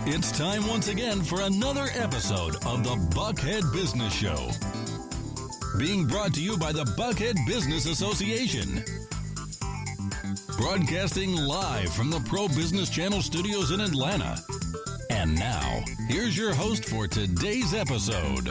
It's time once again for another episode of the Buckhead Business Show. Being brought to you by the Buckhead Business Association. Broadcasting live from the Pro Business Channel studios in Atlanta. And now, here's your host for today's episode.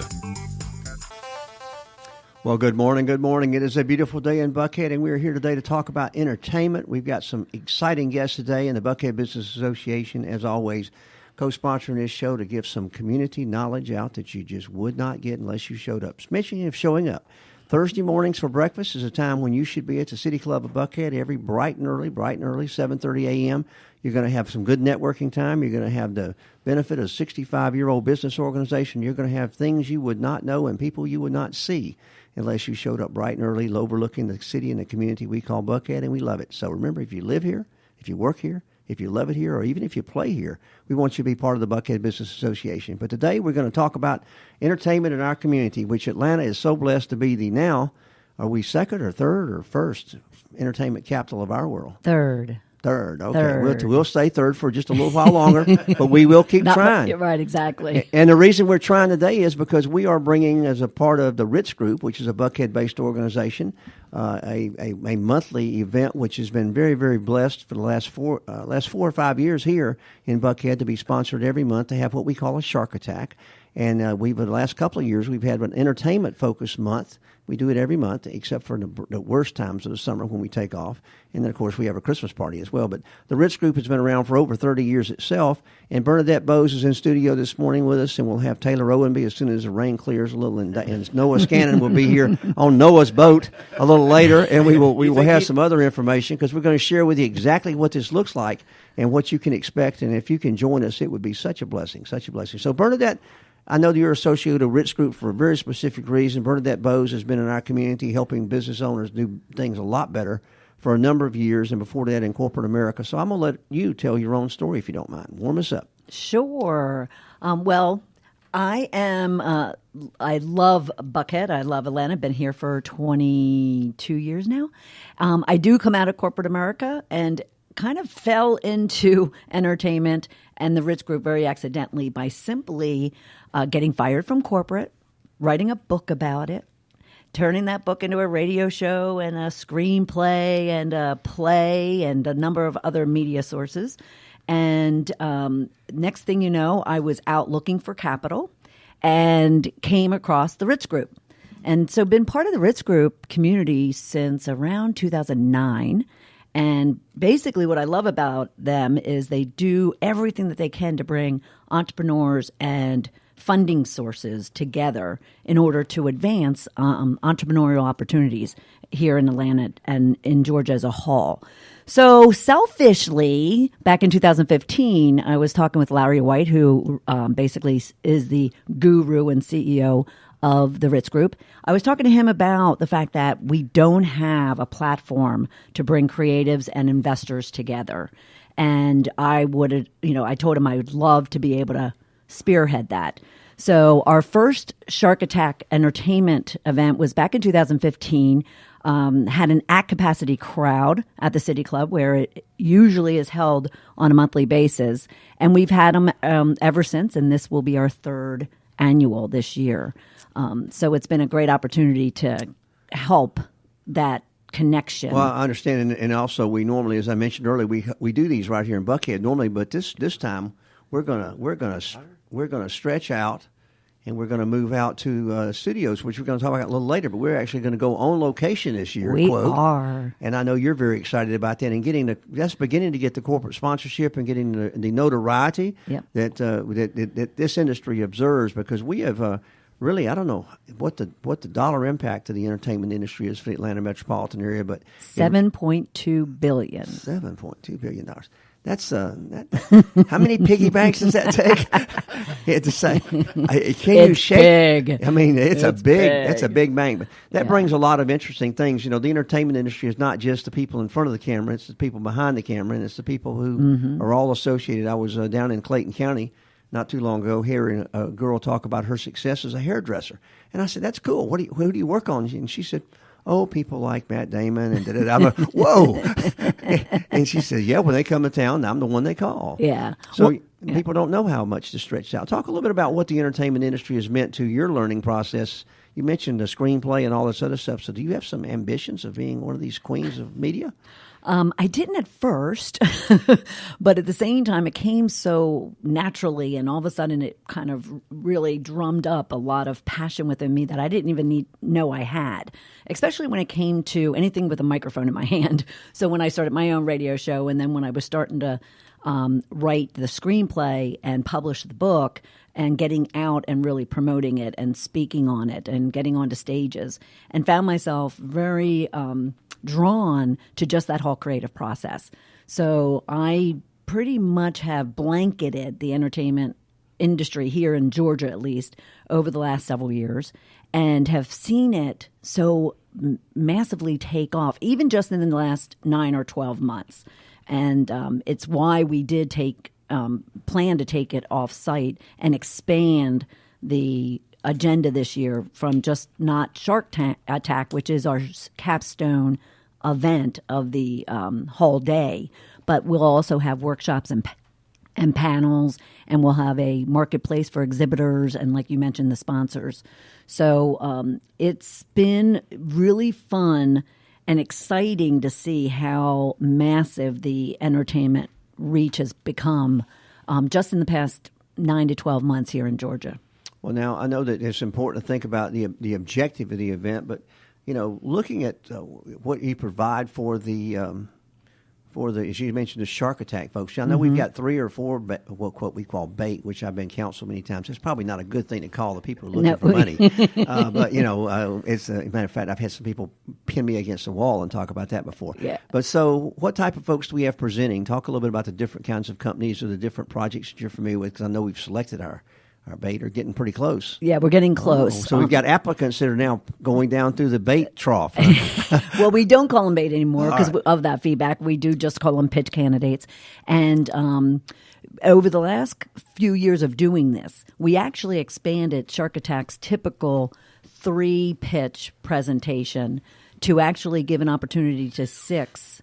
Well, good morning. Good morning. It is a beautiful day in Buckhead, and we're here today to talk about entertainment. We've got some exciting guests today in the Buckhead Business Association, as always, co-sponsoring this show to give some community knowledge out that you just would not get unless you showed up. Speaking of showing up, Thursday mornings for breakfast is a time when you should be at the City Club of Buckhead every bright and early, 7:30 a.m. You're going to have some good networking time. You're going to have the benefit of a 65-year-old business organization. You're going to have things you would not know and people you would not see unless you showed up bright and early, overlooking the city and the community we call Buckhead, and we love it. So remember, if you live here, if you work here, if you love it here, or even if you play here, we want you to be part of the Buckhead Business Association. But today we're going to talk about entertainment in our community, which Atlanta is so blessed to be the now, are we second or third or first entertainment capital of our world? Third. Okay. Third. We'll stay third for just a little while longer, but we will keep trying. Right, exactly. And the reason we're trying today is because we are bringing, as a part of the Ritz Group, which is a Buckhead-based organization, a monthly event which has been very, very blessed for the last 4 or 5 years here in Buckhead to be sponsored every month to have what we call a Shark Attack. And the last couple of years, we've had an entertainment-focused month. We do it every month, except for the worst times of the summer when we take off. And then, of course, we have a Christmas party as well. But the Ritz Group has been around for over 30 years itself. And Bernadette Bose is in studio this morning with us, and we'll have Taylor Owenby as soon as the rain clears a little. And Noah Scannon will be here on Noah's boat a little later. And we will have some other information because we're going to share with you exactly what this looks like and what you can expect. And if you can join us, it would be such a blessing, such a blessing. So, Bernadette, I know that you're associated with Ritz Group for a very specific reason. Bernadette Bose has been in our community helping business owners do things a lot better for a number of years, and before that in corporate America. So I'm going to let you tell your own story, if you don't mind. Warm us up. Sure. Well, I love Buckhead. I love Atlanta. I've been here for 22 years now. I do come out of corporate America and kind of fell into entertainment and the Ritz Group very accidentally by simply getting fired from corporate, writing a book about it, turning that book into a radio show and a screenplay and a play and a number of other media sources. And next thing you know, I was out looking for capital and came across the Ritz Group. And so been part of the Ritz Group community since around 2009. And basically what I love about them is they do everything that they can to bring entrepreneurs and funding sources together in order to advance entrepreneurial opportunities here in Atlanta and in Georgia as a whole. So selfishly, back in 2015, I was talking with Larry White, who basically is the guru and CEO of the Ritz Group. I was talking to him about the fact that we don't have a platform to bring creatives and investors together. And I told him I would love to be able to spearhead that. So our first Shark Attack entertainment event was back in 2015, had an at-capacity crowd at the City Club where it usually is held on a monthly basis. And we've had them ever since, and this will be our third annual this year. So it's been a great opportunity to help that connection. Well, I understand, and also we normally, as I mentioned earlier, we do these right here in Buckhead normally, but this time we're gonna stretch out, and we're gonna move out to studios, which we're gonna talk about a little later. But we're actually gonna go on location this year. We are, and I know you're very excited about that, and that's beginning to get the corporate sponsorship and getting the notoriety that this industry observes, because we have. Really, I don't know what the dollar impact to the entertainment industry is for the Atlanta metropolitan area, but $7.2 billion. $7.2 billion. That's how many piggy banks does that take? To say, can you shake? Big. I mean, it's a big bank. But that brings a lot of interesting things. You know, the entertainment industry is not just the people in front of the camera; it's the people behind the camera, and it's the people who are all associated. I was down in Clayton County not too long ago, hearing a girl talk about her success as a hairdresser. And I said, that's cool. Who do you work on? And she said, oh, people like Matt Damon and da-da-da. I'm like, whoa. And she said, yeah, when they come to town, I'm the one they call. Yeah. So Well, people don't know how much to stretch out. Talk a little bit about what the entertainment industry has meant to your learning process. You mentioned the screenplay and all this other stuff. So do you have some ambitions of being one of these queens of media? I didn't at first, but at the same time, it came so naturally, and all of a sudden, it kind of really drummed up a lot of passion within me that I didn't even know I had, especially when it came to anything with a microphone in my hand. So when I started my own radio show, and then when I was starting to write the screenplay and publish the book, and getting out and really promoting it and speaking on it and getting onto stages, and found myself very drawn to just that whole creative process. So I pretty much have blanketed the entertainment industry here in Georgia, at least, over the last several years, and have seen it so massively take off, even just in the last 9 or 12 months. And it's why we did plan to take it off site and expand the agenda this year from just not Shark Attack, which is our capstone event of the whole day, but we'll also have workshops and panels, and we'll have a marketplace for exhibitors and, like you mentioned, the sponsors. So it's been really fun and exciting to see how massive the entertainment reach has become just in the past 9 to 12 months here in Georgia. Well, now, I know that it's important to think about the objective of the event, but, looking at what you provide for the, as you mentioned, the Shark Attack folks. I know we've got 3 or 4, what we call bait, which I've been counseled many times. It's probably not a good thing to call the people who are looking for money. But, it's a matter of fact, I've had some people pin me against the wall and talk about that before. Yeah. But so what type of folks do we have presenting? Talk a little bit about the different kinds of companies or the different projects that you're familiar with, because I know we've selected our bait are getting pretty close. Yeah, we're getting close. So we've got applicants that are now going down through the bait trough. Well, we don't call them bait anymore because of that feedback. We do just call them pitch candidates. And over the last few years of doing this, we actually expanded Shark Attack's typical 3-pitch presentation to actually give an opportunity to 6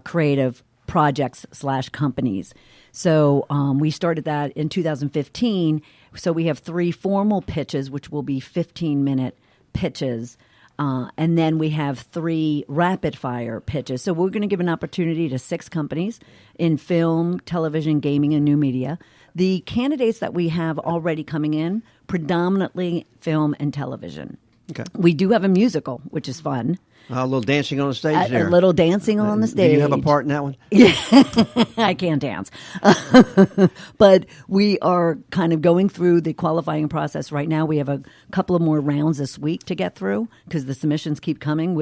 creative projects / companies. So we started that in 2015. So we have 3 formal pitches, which will be 15-minute pitches. And then we have 3 rapid-fire pitches. So we're going to give an opportunity to 6 companies in film, television, gaming, and new media. The candidates that we have already coming in, predominantly film and television. Okay. We do have a musical, which is fun. A little dancing on the stage there. A little dancing on the stage. Do you have a part in that one? Yeah, I can't dance. But we are kind of going through the qualifying process right now. We have a couple of more rounds this week to get through because the submissions keep coming,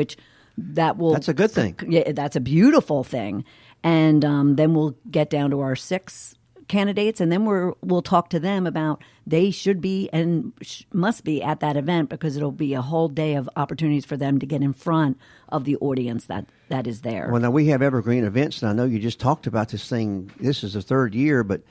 that's a good thing. Yeah, that's a beautiful thing. And then we'll get down to our 6 candidates, and then we'll talk to them about they should be and must be at that event because it'll be a whole day of opportunities for them to get in front of the audience that is there. Well, now we have evergreen events, and I know you just talked about this thing. This is the 3rd year, but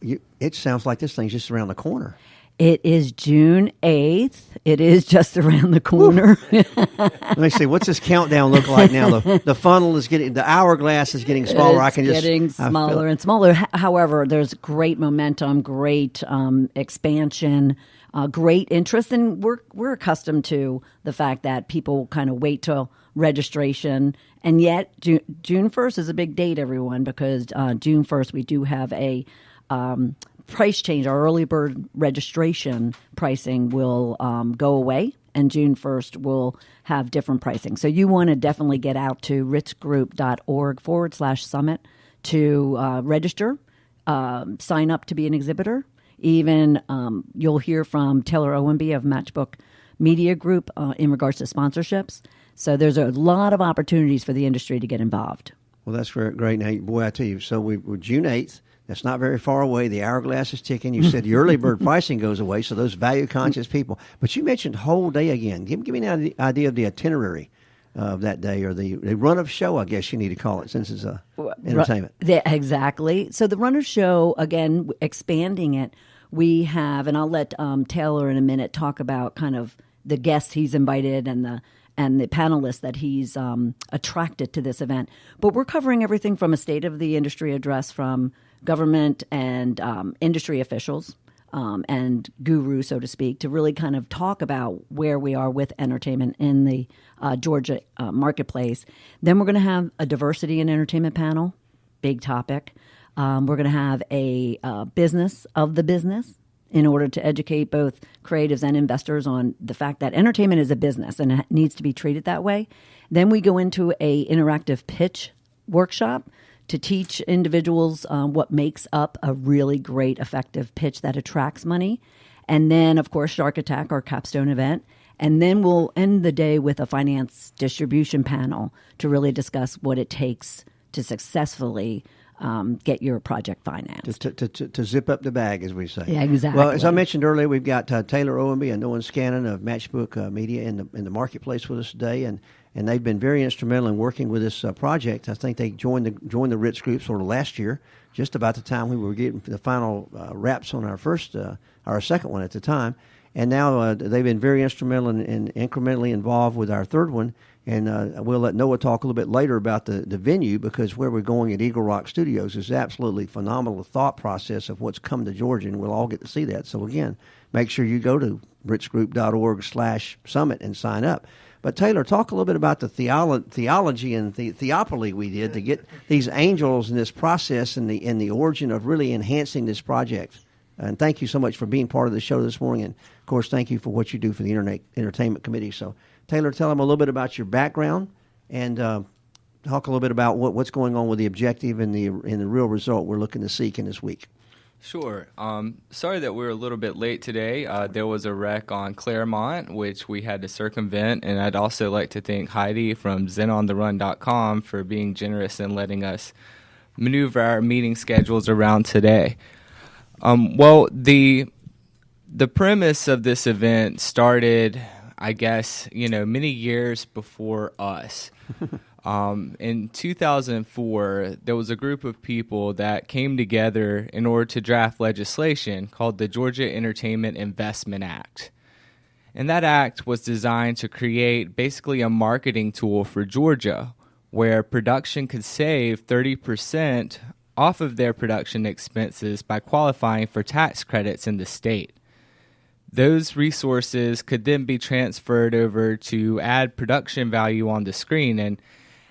it sounds like this thing's just around the corner. It is June 8th. It is just around the corner. Let me see. What's this countdown look like now? The funnel is the hourglass is getting smaller. It's getting smaller and smaller. However, there's great momentum, great expansion, great interest, and we're accustomed to the fact that people kind of wait till registration, and yet June 1st is a big date, everyone, because June 1st we do have a price change. Our early bird registration pricing will go away, and June 1st will have different pricing. So you want to definitely get out to ritzgroup.org/summit to register, sign up to be an exhibitor. Even you'll hear from Taylor Owenby of Matchbook Media Group in regards to sponsorships. So there's a lot of opportunities for the industry to get involved. Well, that's great. Now, boy, I tell you, so we're June 8th. That's not very far away. The hourglass is ticking. You said the early bird pricing goes away, so those value-conscious people. But you mentioned whole day again. Give me an idea of the itinerary of that day, or the run of show, I guess you need to call it, since it's entertainment. Exactly. So the run of show, again, expanding it, we have, and I'll let Taylor in a minute talk about kind of the guests he's invited and and the panelists that he's attracted to this event. But we're covering everything from a state of the industry address from government and industry officials and gurus, so to speak, to really kind of talk about where we are with entertainment in the Georgia marketplace. Then we're going to have a diversity and entertainment panel, big topic. We're going to have a business of the business in order to educate both creatives and investors on the fact that entertainment is a business and it needs to be treated that way. Then we go into a interactive pitch workshop to teach individuals what makes up a really great, effective pitch that attracts money. And then, of course, Shark Attack, our capstone event. And then we'll end the day with a finance distribution panel to really discuss what it takes to successfully get your project financed. To zip up the bag, as we say. Yeah, exactly. Well, as I mentioned earlier, we've got Taylor Owenby and Nolan Scannon of Matchbook Media in the marketplace with us today, and they've been very instrumental in working with this project. I think they joined the Ritz Group sort of last year, just about the time we were getting the final wraps on our second one at the time. And now they've been very instrumental and incrementally involved with our third one. And we'll let Noah talk a little bit later about the venue, because where we're going at Eagle Rock Studios is absolutely phenomenal thought process of what's come to Georgia, and we'll all get to see that. So, again, make sure you go to ritzgroup.org/summit and sign up. But, Taylor, talk a little bit about the theology and the theopoly we did to get these angels in this process and the origin of really enhancing this project. And thank you so much for being part of the show this morning. And, of course, thank you for what you do for the Entertainment Committee. So, Taylor, tell them a little bit about your background and talk a little bit about what's going on with the objective and the real result we're looking to seek in this week. Sure. Sorry that we're a little bit late today. There was a wreck on Claremont, which we had to circumvent. And I'd also like to thank Heidi from ZenOnTheRun.com for being generous and letting us maneuver our meeting schedules around today. Well, the premise of this event started, I guess, many years before us. In 2004, there was a group of people that came together in order to draft legislation called the Georgia Entertainment Investment Act. And that act was designed to create basically a marketing tool for Georgia, where production could save 30% off of their production expenses by qualifying for tax credits in the state. Those resources could then be transferred over to add production value on the screen. And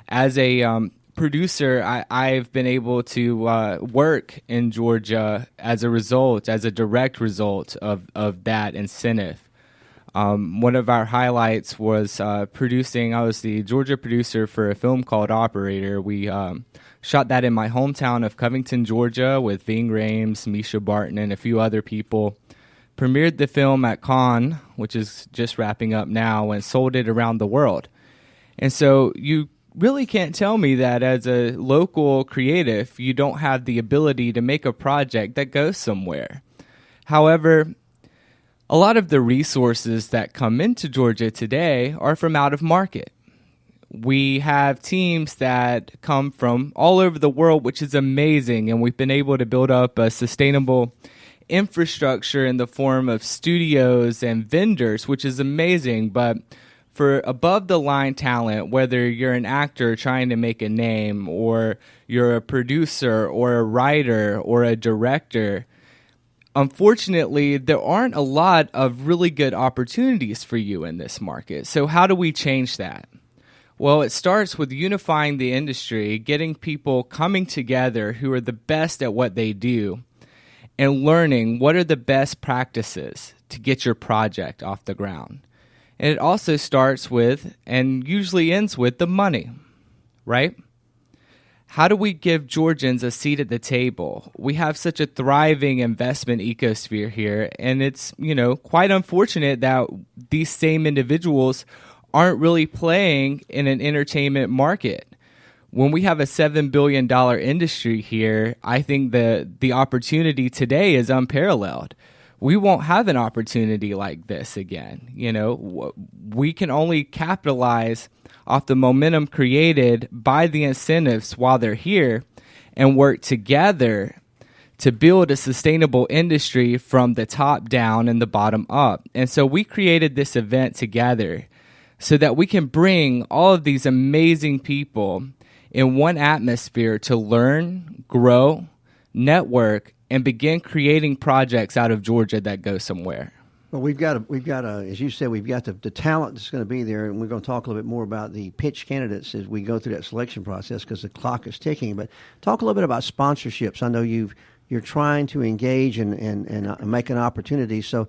as a producer, I've been able to work in Georgia as a direct result of that incentive. One of our highlights was producing. I was the Georgia producer for a film called Operator. We shot that in my hometown of Covington, Georgia, with Ving Rhames, Misha Barton, and a few other people. Premiered the film at Cannes, which is just wrapping up now, and sold it around the world. And so you really can't tell me that as a local creative, you don't have the ability to make a project that goes somewhere. However, a lot of the resources that come into Georgia today are from out of market. We have teams that come from all over the world, which is amazing, and we've been able to build up a sustainable infrastructure in the form of studios and vendors, which is amazing. But for above-the-line talent, whether you're an actor trying to make a name, or you're a producer or a writer or a director, unfortunately, there aren't a lot of really good opportunities for you in this market. So how do we change that? Well, it starts with unifying the industry, getting people coming together who are the best at what they do, and learning what are the best practices to get your project off the ground. And it also starts with, and usually ends with, the money, right? How do we give Georgians a seat at the table? We have such a thriving investment ecosphere here, and it's, quite unfortunate that these same individuals aren't really playing in an entertainment market. When we have a $7 billion industry here, I think the opportunity today is unparalleled. We won't have an opportunity like this again. We can only capitalize off the momentum created by the incentives while they're here and work together to build a sustainable industry from the top down and the bottom up. And so we created this event together so that we can bring all of these amazing people in one atmosphere to learn, grow, network, and begin creating projects out of Georgia that go somewhere. Well, we've got as you said, we've got the talent that's going to be there, and we're going to talk a little bit more about the pitch candidates as we go through that selection process because the clock is ticking. But talk a little bit about sponsorships. I know you're trying to engage and make an opportunity. So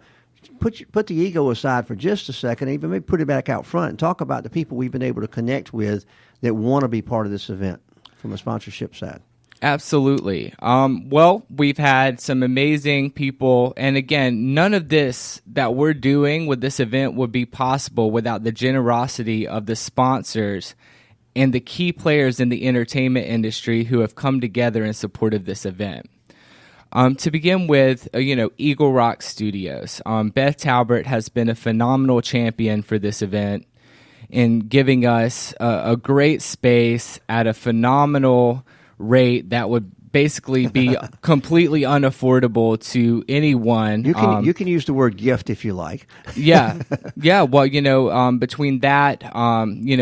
put the ego aside for just a second, even maybe put it back out front and talk about the people we've been able to connect with that want to be part of this event from a sponsorship side. Absolutely. Well, we've had some amazing people. And again, none of this that we're doing with this event would be possible without the generosity of the sponsors and the key players in the entertainment industry who have come together in support of this event. To begin with, Eagle Rock Studios. Beth Talbert has been a phenomenal champion for this event in giving us a great space at a phenomenal rate that would basically be completely unaffordable to anyone. You can use the word gift if you like. Yeah. Well, between that,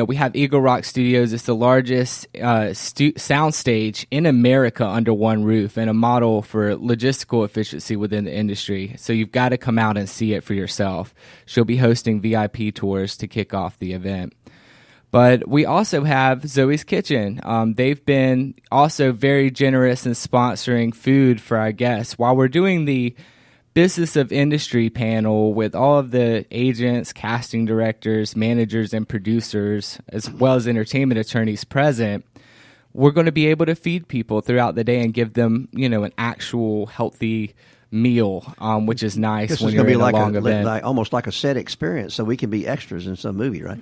we have Eagle Rock Studios. It's the largest soundstage in America under one roof and a model for logistical efficiency within the industry. So you've got to come out and see it for yourself. She'll be hosting VIP tours to kick off the event. But we also have Zoe's Kitchen. They've been also very generous in sponsoring food for our guests. While we're doing the Business of Industry panel with all of the agents, casting directors, managers, and producers, as well as entertainment attorneys present, we're going to be able to feed people throughout the day and give them, an actual healthy meal, which is nice when you're in a long event. Almost like a set experience, so we can be extras in some movie, right?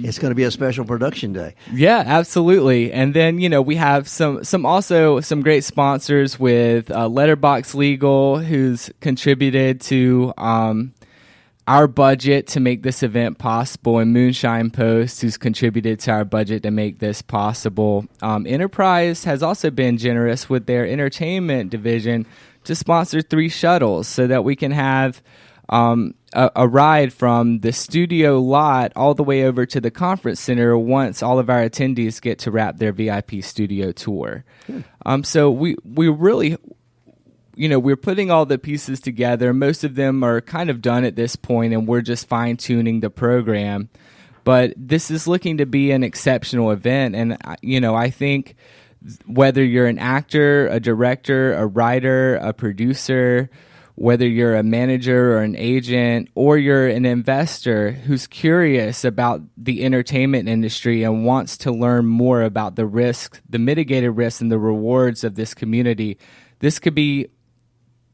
It's going to be a special production day. Yeah, absolutely. And then, we have some great sponsors with Letterbox Legal, who's contributed to our budget to make this event possible, and Moonshine Post, who's contributed to our budget to make this possible. Enterprise has also been generous with their entertainment division to sponsor 3 shuttles so that we can have a ride from the studio lot all the way over to the conference center once all of our attendees get to wrap their VIP studio tour. So we really, we're putting all the pieces together. Most of them are kind of done at this point, and we're just fine-tuning the program. But this is looking to be an exceptional event, and, I think whether you're an actor, a director, a writer, a producer, whether you're a manager or an agent, or you're an investor who's curious about the entertainment industry and wants to learn more about the risks, the mitigated risks and the rewards of this community, this could be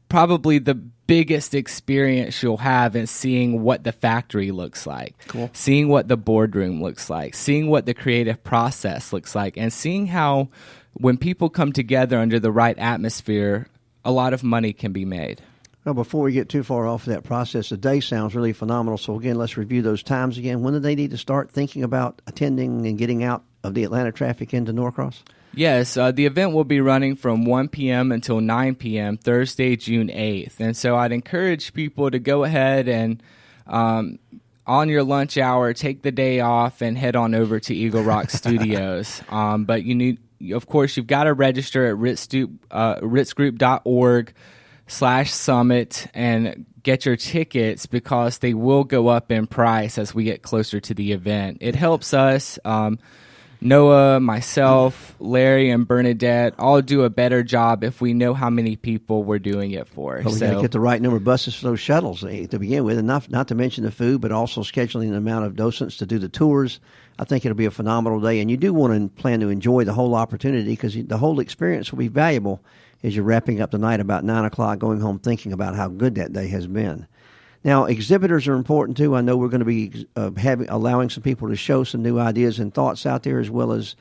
probably the biggest experience you'll have in seeing what the factory looks like, seeing what the boardroom looks like, seeing what the creative process looks like, and seeing how when people come together under the right atmosphere, a lot of money can be made. Well, before we get too far off of that process, the day sounds really phenomenal. So again, let's review those times again. When do they need to start thinking about attending and getting out of the Atlanta traffic into Norcross? Yes, the event will be running from 1 p.m. until 9 p.m. Thursday, June 8th. And so I'd encourage people to go ahead and on your lunch hour, take the day off and head on over to Eagle Rock Studios. But of course, you've got to register at ritzgroup.org/summit and get your tickets because they will go up in price as we get closer to the event. It helps us, Noah, myself, Larry, and Bernadette all do a better job if we know how many people we're doing it for. Well, we got to get the right number of buses for those shuttles to begin with, and not to mention the food, but also scheduling the amount of docents to do the tours. I think it'll be a phenomenal day, and you do want to plan to enjoy the whole opportunity because the whole experience will be valuable as you're wrapping up the night about 9 o'clock, going home thinking about how good that day has been. Now, exhibitors are important too. I know we're going to be allowing some people to show some new ideas and thoughts out there, as well as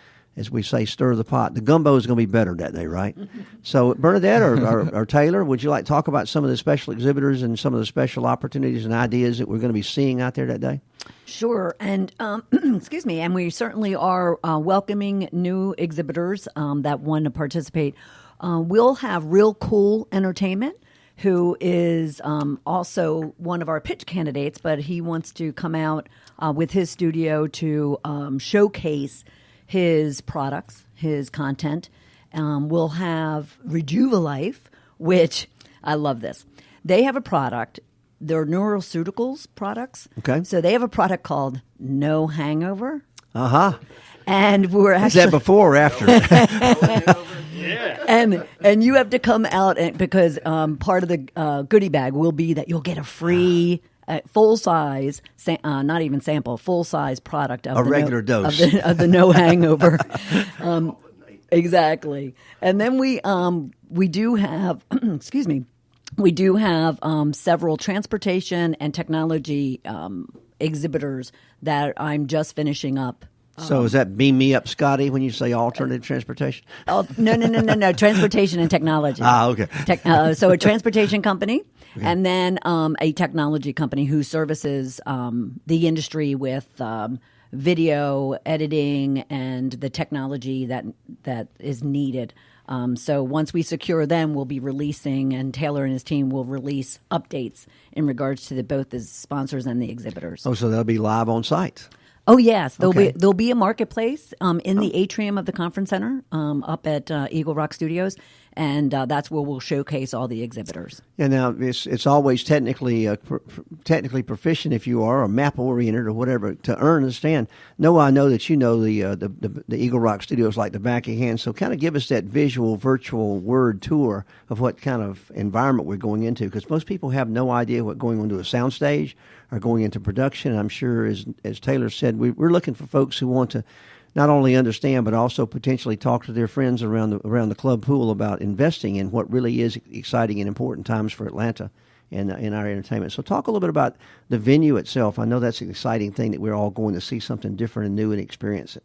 we say, stir the pot. The gumbo is going to be better that day, right? So, Bernadette or Taylor, would you like to talk about some of the special exhibitors and some of the special opportunities and ideas that we're going to be seeing out there that day? Sure, and excuse me, and we certainly are welcoming new exhibitors that want to participate. We'll have real cool entertainment who is also one of our pitch candidates, but he wants to come out with his studio to showcase his products, his content. We'll have Rejuvalife, which I love this. They have a product. They're neuroceuticals products. Okay. So they have a product called No Hangover. Uh-huh. And we're actually... Is that before or after? Yeah. And you have to come out because part of the goodie bag will be that you'll get a free full-size, not even sample, full-size product of a regular dose of the No Hangover. Exactly. And then we do have, excuse me, we do have several transportation and technology exhibitors that I'm just finishing up. So is that beam me up, Scotty, when you say alternative transportation? No. Transportation and technology. Okay. So a transportation company, and then a technology company who services the industry with video editing and the technology that is needed. So once we secure them, we'll be releasing, and Taylor and his team will release updates in regards to both the sponsors and the exhibitors. Oh, so they'll be live on site. Oh yes, there'll be a marketplace in the atrium of the conference center up at Eagle Rock Studios, and that's where we'll showcase all the exhibitors. And now it's always technically proficient if you are, or map oriented or whatever, to understand. Noah, I know that you know the Eagle Rock Studios like the back of your hand. So kind of give us that visual, virtual word tour of what kind of environment we're going into, because most people have no idea what going onto a soundstage or going into production. And I'm sure, as Taylor said, we're looking for folks who want to not only understand but also potentially talk to their friends around the club pool about investing in what really is exciting and important times for Atlanta and in our entertainment. So talk a little bit about the venue itself. I know that's an exciting thing that we're all going to see something different and new and experience it.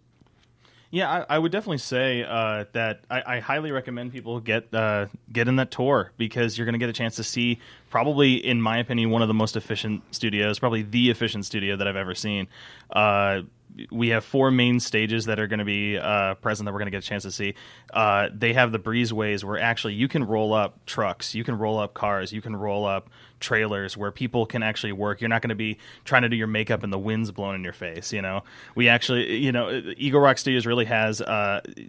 Yeah, I would definitely say that I highly recommend people get in that tour, because you're going to get a chance to see, probably, in my opinion, one of the most efficient studios, probably the efficient studio that I've ever seen. We have 4 main stages that are going to be present that we're going to get a chance to see. They have the breezeways where actually you can roll up trucks, you can roll up cars, you can roll up trailers where people can actually work. You're not going to be trying to do your makeup and the wind's blowing in your face. We actually, Eagle Rock Studios really has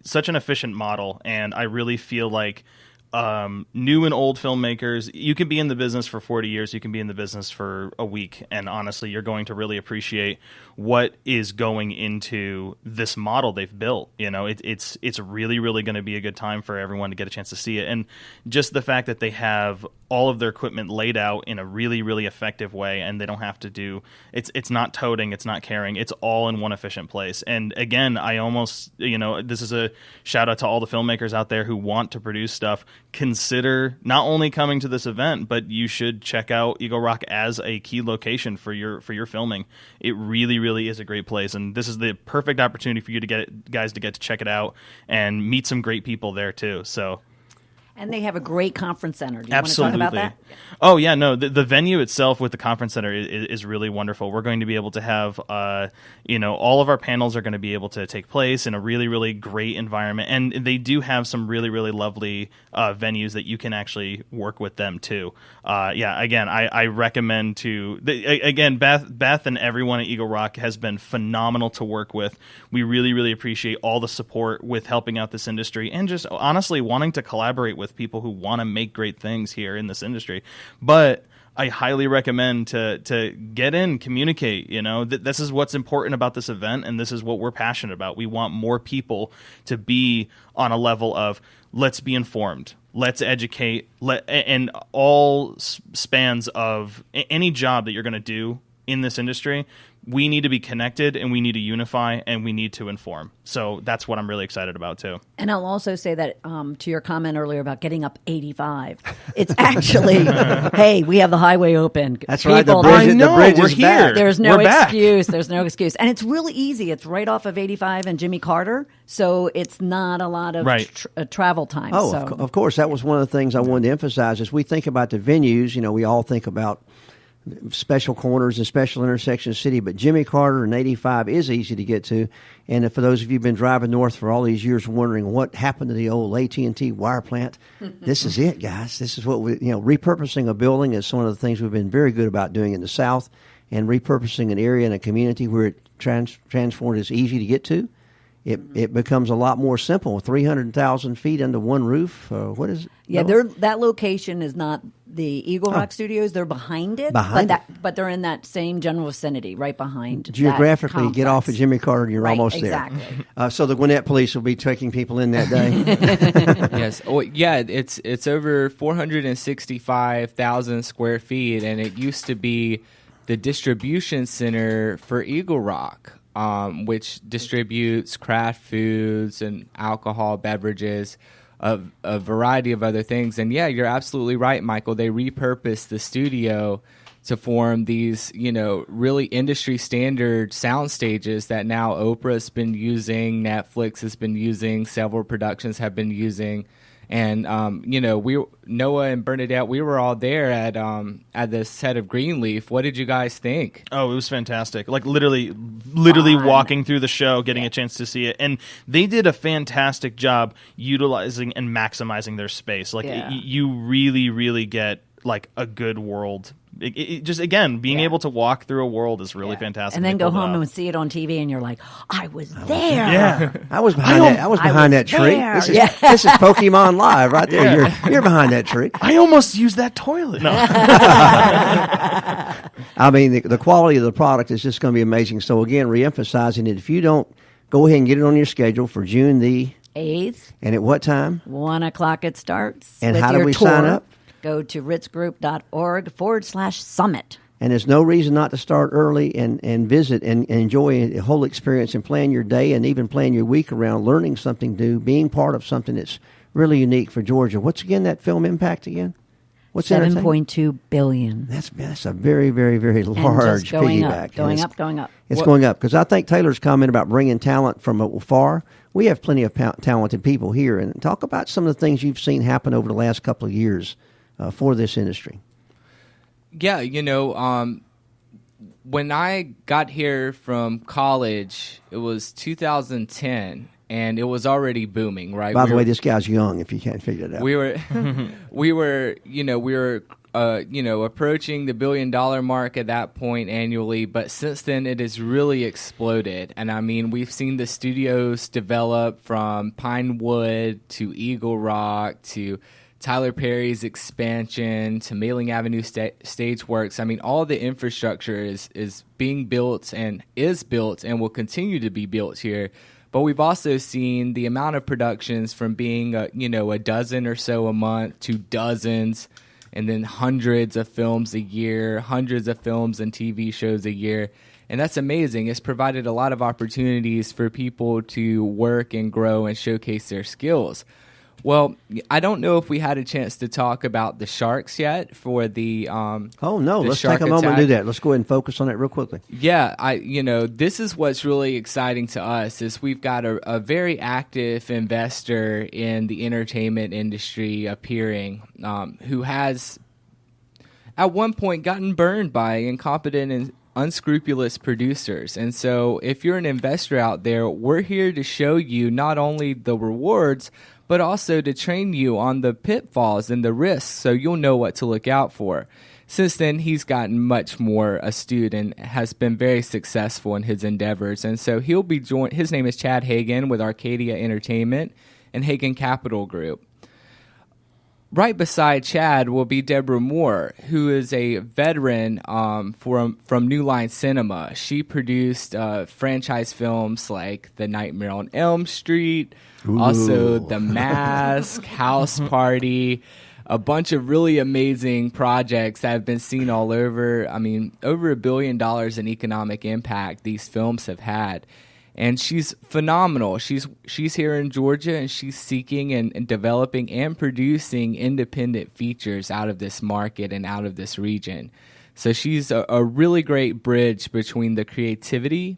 such an efficient model, and I really feel like new and old filmmakers, you can be in the business for 40 years, you can be in the business for a week, and honestly, you're going to really appreciate what is going into this model they've built. It's really, really going to be a good time for everyone to get a chance to see it. And just the fact that they have all of their equipment laid out in a really, really effective way, and they don't have to do, it's not toting, it's not carrying, it's all in one efficient place. And again, I almost, this is a shout out to all the filmmakers out there who want to produce stuff. Consider not only coming to this event, but you should check out Eagle Rock as a key location for your filming. It really, really is a great place, and this is the perfect opportunity for you to get to check it out and meet some great people there too. So. And they have a great conference center. Do you Absolutely. want to talk about that? Oh, yeah, no. The venue itself with the conference center is really wonderful. We're going to be able to have, all of our panels are going to be able to take place in a really, really great environment. And they do have some really, really lovely venues that you can actually work with them, too. Again, I recommend Beth and everyone at Eagle Rock has been phenomenal to work with. We really, really appreciate all the support with helping out this industry and just honestly wanting to collaborate with people who want to make great things here in this industry. But I highly recommend to get in, communicate. This is what's important about this event, and this is what we're passionate about. We want more people to be on a level of let's be informed, let's educate, and all spans of any job that you're going to do in this industry. We need to be connected, and we need to unify, and we need to inform. So that's what I'm really excited about, too. And I'll also say that to your comment earlier about getting up 85, it's actually, hey, we have the highway open. That's right. The bridge is back. There's no excuse. There's no excuse. And it's really easy. It's right off of 85 and Jimmy Carter, so it's not a lot of travel time. Oh, so. of course. That was one of the things I wanted to emphasize. As we think about the venues, we all think about special corners and special intersections of the city, but Jimmy Carter and 85 is easy to get to. And for those of you who've been driving north for all these years wondering what happened to the old AT&T wire plant, this is it, guys. This is what repurposing a building is one of the things we've been very good about doing in the South, and repurposing an area and a community where it transformed is easy to get to. It becomes a lot more simple. 300,000 feet under one roof. What is it? Yeah, that location is not the Eagle Rock Studios. They're behind it. But they're in that same general vicinity, right behind. Geographically, get off of Jimmy Carter and you're almost there. Exactly. So the Gwinnett Police will be taking people in that day. Yes. Oh, yeah, it's over 465,000 square feet, and it used to be the distribution center for Eagle Rock. Which distributes craft foods and alcohol beverages, a variety of other things. And yeah, you're absolutely right, Michael. They repurposed the studio to form these, really industry standard sound stages that now Oprah's been using, Netflix has been using, several productions have been using. And Noah and Bernadette, we were all there at the set of Greenleaf. What did you guys think? Oh, it was fantastic. Like literally walking through the show, getting a chance to see it, and they did a fantastic job utilizing and maximizing their space. Like you really, really get like a good world. It just again being able to walk through a world is really fantastic. And then go home and see it on TV, and you're like, I was there. Yeah, I was behind that tree. This is Pokemon Live right there. Yeah. You're behind that tree. I almost used that toilet. No. I mean, the quality of the product is just going to be amazing. So again, reemphasizing it. If you don't, go ahead and get it on your schedule for June the 8th. And at what time? 1:00 it starts. And how do we sign up? Go to ritzgroup.org/summit. And there's no reason not to start early and visit and enjoy the whole experience and plan your day and even plan your week around learning something new, being part of something that's really unique for Georgia. What's again that film impact again? What's $7.2 billion. That's a very, very, very large piggyback. Going up. It's going up because I think Taylor's comment about bringing talent from afar. We have plenty of talented people here, and talk about some of the things you've seen happen over the last couple of years for this industry. Yeah, when I got here from college, it was 2010, and it was already booming, right? By the way, this guy's young. If you can't figure it out, we were approaching the $1 billion mark at that point annually. But since then, it has really exploded, and I mean, we've seen the studios develop from Pinewood to Eagle Rock to Tyler Perry's expansion to Mailing Avenue Stageworks. I mean, all the infrastructure is being built and is built and will continue to be built here. But we've also seen the amount of productions from being a dozen or so a month to dozens, and then hundreds of films a year, hundreds of films and TV shows a year. And that's amazing. It's provided a lot of opportunities for people to work and grow and showcase their skills. Well, I don't know if we had a chance to talk about the Sharks yet for the let's take a moment and do that. Let's go ahead and focus on it real quickly. Yeah, this is what's really exciting to us is we've got a very active investor in the entertainment industry appearing who has at one point gotten burned by incompetent and unscrupulous producers. And so if you're an investor out there, we're here to show you not only the rewards, but also to train you on the pitfalls and the risks so you'll know what to look out for. Since then, he's gotten much more astute and has been very successful in his endeavors. And so he'll be joined. His name is Chad Hagen with Arcadia Entertainment and Hagen Capital Group. Right beside Chad will be Deborah Moore, who is a veteran from New Line Cinema. She produced franchise films like The Nightmare on Elm Street, also The Mask, House Party, a bunch of really amazing projects that have been seen all over. I mean, over $1 billion in economic impact these films have had. And she's phenomenal. She's here in Georgia, and she's seeking and developing and producing independent features out of this market and out of this region. So she's a really great bridge between the creativity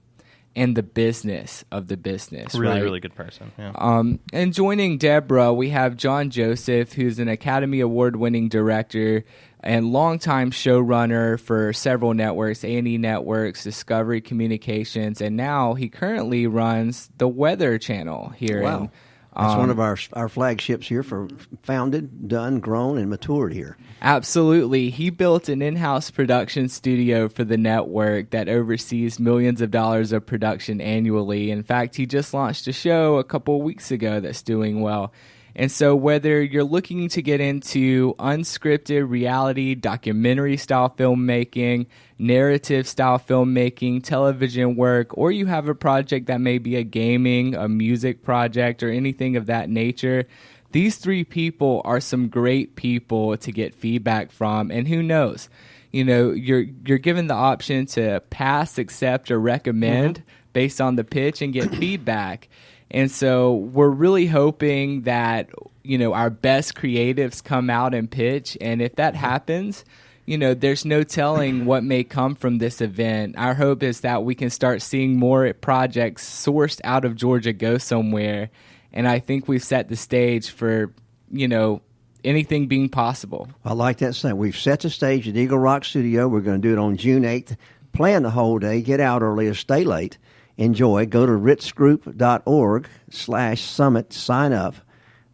and the business of the business. Really, right? really good person. Yeah. And joining Deborah, we have John Joseph, who's an Academy Award-winning director and longtime showrunner for several networks, A&E Networks, Discovery Communications, and now he currently runs the Weather Channel here. Wow. That's one of our flagships here for founded, done, grown, and matured here. Absolutely. He built an in-house production studio for the network that oversees millions of dollars of production annually. In fact, he just launched a show a couple of weeks ago that's doing well. And so whether you're looking to get into unscripted reality, documentary-style filmmaking, narrative-style filmmaking, television work, or you have a project that may be a gaming, a music project, or anything of that nature, these three people are some great people to get feedback from. And who knows? You know, you're given the option to pass, accept, or recommend based on the pitch and get feedback. And so we're really hoping that, you know, our best creatives come out and pitch. And if that happens, you know, there's no telling what may come from this event. Our hope is that we can start seeing more projects sourced out of Georgia go somewhere. And I think we've set the stage for, you know, anything being possible. I like that saying. We've set the stage at Eagle Rock Studio. We're going to do it on June 8th. Plan the whole day. Get out early or stay late. Enjoy. Go to ritzgroup.org/summit. Sign up.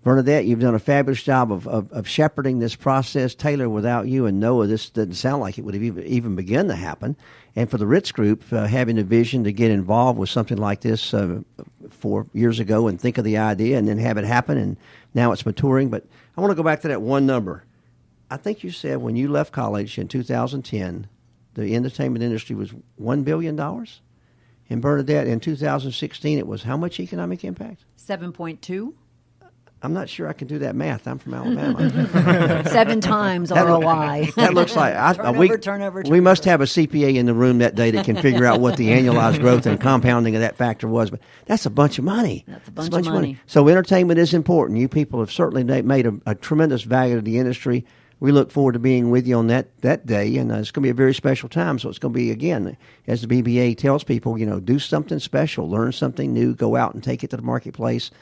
Bernadette, you've done a fabulous job of shepherding this process. Taylor, without you and Noah, this doesn't sound like it would have even begun to happen. And for the Ritz Group, having a vision to get involved with something like this 4 years ago and think of the idea and then have it happen, and now it's maturing. But I want to go back to that one number. I think you said when you left college in 2010, the entertainment industry was $1 billion? And Bernadette, in 2016, it was how much economic impact? 7.2. I'm not sure I can do that math. I'm from Alabama. 7 times ROI. That looks like turnover. We must have a CPA in the room that day that can figure out what the annualized growth and compounding of that factor was. But that's a bunch of money. That's a bunch of money. So entertainment is important. You people have certainly made a tremendous value to the industry. We look forward to being with you on that day, and it's going to be a very special time. So it's going to be, again, as the BBA tells people, you know, do something special, learn something new, go out and take it to the marketplace.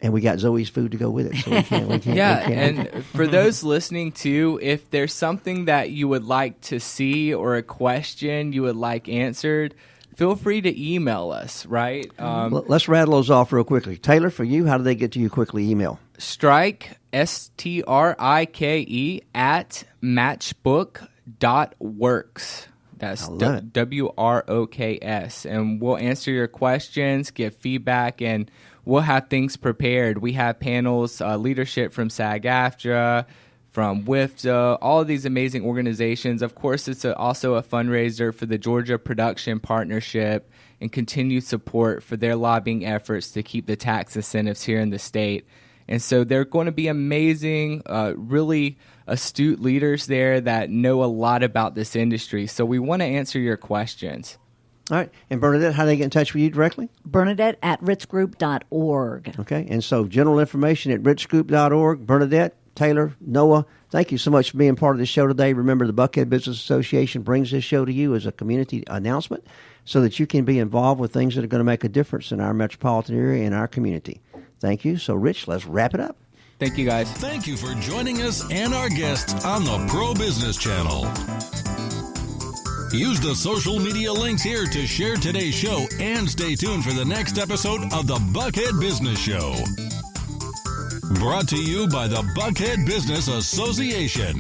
And we got Zoe's food to go with it, so we can't. Yeah, and for those listening too, if there's something that you would like to see or a question you would like answered, feel free to email us, right? Let's rattle those off real quickly. Taylor, for you, how do they get to you quickly? Email. Strike, STRIKE, at matchbook.works. That's WROKS. And we'll answer your questions, give feedback, and we'll have things prepared. We have panels, leadership from SAG-AFTRA, from WIFTA, all of these amazing organizations. Of course, it's also a fundraiser for the Georgia Production Partnership and continued support for their lobbying efforts to keep the tax incentives here in the state. And so they're going to be amazing, really astute leaders there that know a lot about this industry. So we want to answer your questions. All right. And Bernadette, how do they get in touch with you directly? Bernadette at ritzgroup.org. Okay. And so general information at ritzgroup.org. Bernadette, Taylor, Noah, thank you so much for being part of this show today. Remember, the Buckhead Business Association brings this show to you as a community announcement so that you can be involved with things that are going to make a difference in our metropolitan area and our community. Thank you. So, Rich, let's wrap it up. Thank you, guys. Thank you for joining us and our guests on the Pro Business Channel. Use the social media links here to share today's show and stay tuned for the next episode of the Buckhead Business Show. Brought to you by the Buckhead Business Association.